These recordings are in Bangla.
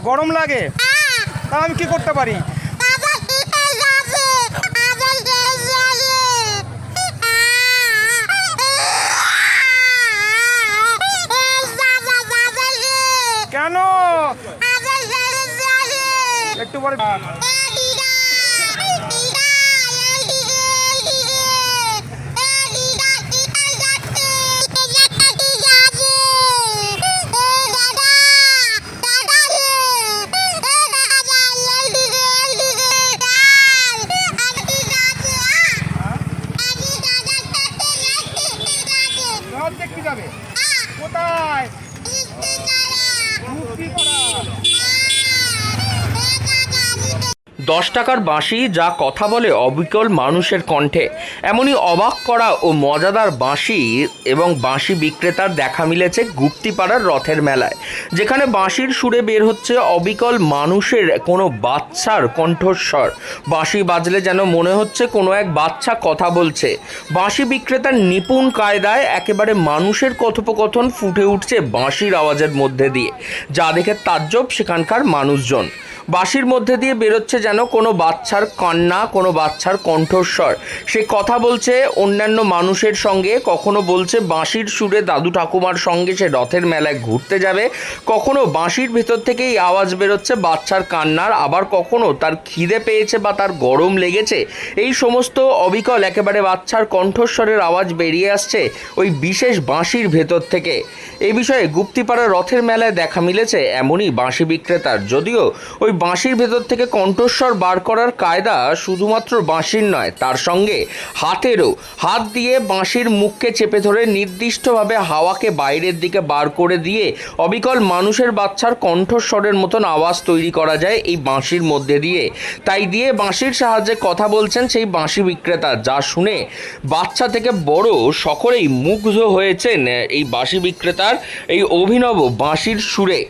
গরম লাগে? তা আমি কি করতে পারি? কেন একটু পরে দেখতে যাবে কোথায়? 10 টাকার বাঁশি যা কথা বলে অবিকল মানুষের কণ্ঠে, এমনই অবাক করা ও মজাদার বাঁশি এবং বাঁশি বিক্রেতার দেখা মিলেছে গুপ্তিপাড়ার রথের মেলায়, যেখানে বাঁশির সুরে বের হচ্ছে অবিকল মানুষের কোনো বাচ্চার কণ্ঠস্বর। বাঁশি বাজলে যেন মনে হচ্ছে কোনো এক বাচ্চা কথা বলছে। বাঁশি বিক্রেতার নিপুণ কায়দায় একেবারে মানুষের কথোপকথন ফুটে উঠছে বাঁশির আওয়াজের মধ্যে দিয়ে, যা দেখে তাজ্জব সেখানকার মানুষজন। বাঁশির মধ্যে দিয়ে বেরোচ্ছে যেন কোনো বাচ্চার কান্না, কোনো বাচ্চার কণ্ঠস্বর। সে কথা বলছে অন্যান্য মানুষের সঙ্গে, কখনো বলছে বাঁশির সুরে দাদু ঠাকুমার সঙ্গে সে রথের মেলায় ঘুরতে যাবে, কখনো বাঁশির ভেতর থেকেই আওয়াজ বেরোচ্ছে বাচ্চার কান্নার, আবার কখনো তার খিদে পেয়েছে বা তার গরম লেগেছে। এই সমস্ত অবিকল একেবারে বাচ্চার কণ্ঠস্বরের আওয়াজ বেরিয়ে আসছে ওই বিশেষ বাঁশির ভেতর থেকে। এই বিষয়ে গুপ্তিপাড়া রথের মেলায় দেখা মিলেছে এমনই বাঁশি বিক্রেতার। যদিও ওই বাঁশির ভেতর থেকে কণ্ঠস্বর বার করার কায়দা শুধুমাত্র বাঁশির নয়, তার সঙ্গে হাতেরও। হাত দিয়ে বাঁশির মুখকে চেপে ধরে নির্দিষ্টভাবে হাওয়াকে বাইরের দিকে বার করে দিয়ে অবিকল মানুষের বাচ্চার কণ্ঠস্বরের মতন আওয়াজ তৈরি করা যায় এই বাঁশির মধ্যে দিয়ে। তাই দিয়ে বাঁশির সাহায্যে কথা বলছেন সেই বাঁশি বিক্রেতা, যা শুনে বাচ্চা থেকে বড় সকলেই মুগ্ধ হয়েছেন এই বাঁশি বিক্রেতার এই অভিনব বাঁশির সুরে।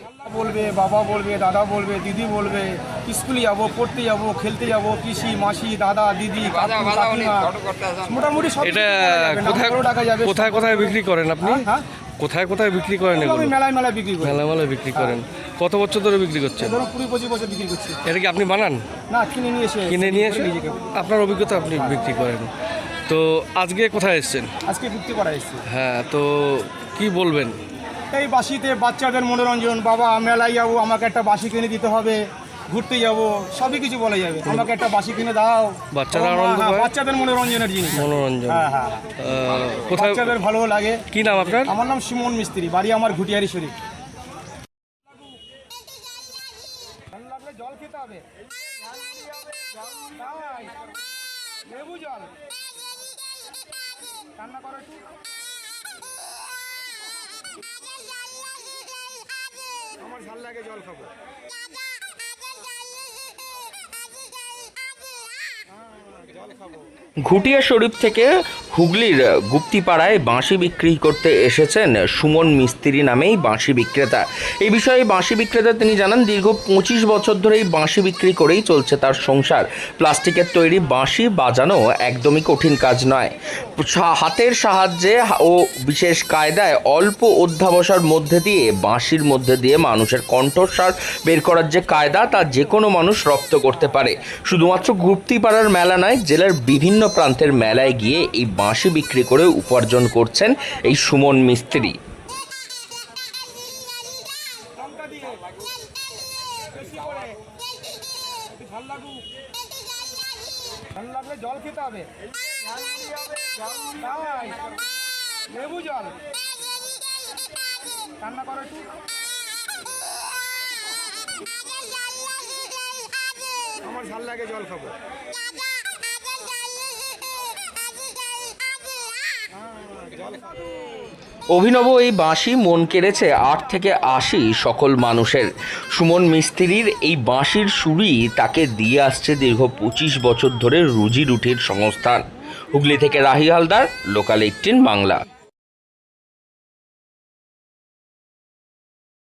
বলবে, বাবা বলবে, দাদা বলবে, দিদি বলবে, স্কুলে যাবো, পড়তে যাবো, খেলতে যাবো, পিসি, মাসি, দাদা, দিদি, কাকিমা, মোটামুটি সব। এটা কোথায় কোথায় বিক্রি করেন আপনি? কোথায় কোথায় বিক্রি করেন? আমি মেলায় মেলায় বিক্রি করি। মেলায় বিক্রি করেন। কত বছর ধরে বিক্রি করছেন? ধরুন 20-25 বছর বিক্রি করছি। এটা কি আপনি বানান? না, কিনে নিয়ে এসে আপনার অভিজ্ঞতা আপনি বিক্রি করেন। তো আজকে কোথায় এসেছেন? আজকে বিক্রি করা এসেছি। হ্যাঁ, তো কি বলবেন? এই বাঁশিতে বাচ্চাদের মনোরঞ্জন, বাবা মেলায় যাবো, আমাকে একটা বাঁশি কিনে দিতে হবে, ঘুরতে যাবো, সবই কিছু বলা যাবে, আমাকে একটা বাঁশি কিনে দাও। বাচ্চারা আনন্দ পায়, বাচ্চাদের মনোরঞ্জনের জিনিস। মনোরঞ্জন, হ্যাঁ, কোথায় বাচ্চাদের ভালো লাগে। কি নাম আপনার? আমার নাম সুমন মিস্ত্রি, বাড়ি আমার ঘুটিয়ারি শরীফ। জল খেতে হবে, লেবু জল, রান্না করো একটু। আমার ঝাল লাগে, জল খাবো। ঘুটিয়া শরীফ থেকে হুগলির গুপ্তিপাড়ায় বাঁশি বিক্রি করতে এসেছেন সুমন মিস্ত্রি নামেই বাঁশি বিক্রেতা। এই বিষয়ে বাঁশি বিক্রেতা তিনি জানান, দীর্ঘ 25 বছর ধরেই বাঁশি বিক্রি করেই চলছে তার সংসার। প্লাস্টিকের তৈরি বাঁশি বাজানো একদমই কঠিন কাজ নয়। হাতের সাহায্যে ও বিশেষ কায়দায় অল্প অধ্যাবসার মধ্যে দিয়ে বাঁশির মধ্যে দিয়ে মানুষের কণ্ঠস্বর বের করার যে কায়দা, তা যে কোনো মানুষ রপ্ত করতে পারে। শুধুমাত্র গুপ্তিপাড়ার মেলা নয়, জেলার বিভিন্ন প্রান্তের মেলায় গিয়ে এই বাঁশি বিক্রি করে উপার্জন করছেন এই সুমন মিস্ত্রি। জল খেতে হবে, লেবু জল, রান্না করো একটু। আমার ঝাল লাগে, জল খাবো। অভিনব এই বাঁশি মন কেড়েছে 8 থেকে 80 সকল মানুষের। সুমন মিস্ত্রির এই বাঁশির সুরই তাকে দিয়ে আসছে দীর্ঘ 25 বছর ধরে রুজি রুটির সংস্থান। হুগলি থেকে রাহি হালদার, লোকাল 18 বাংলা।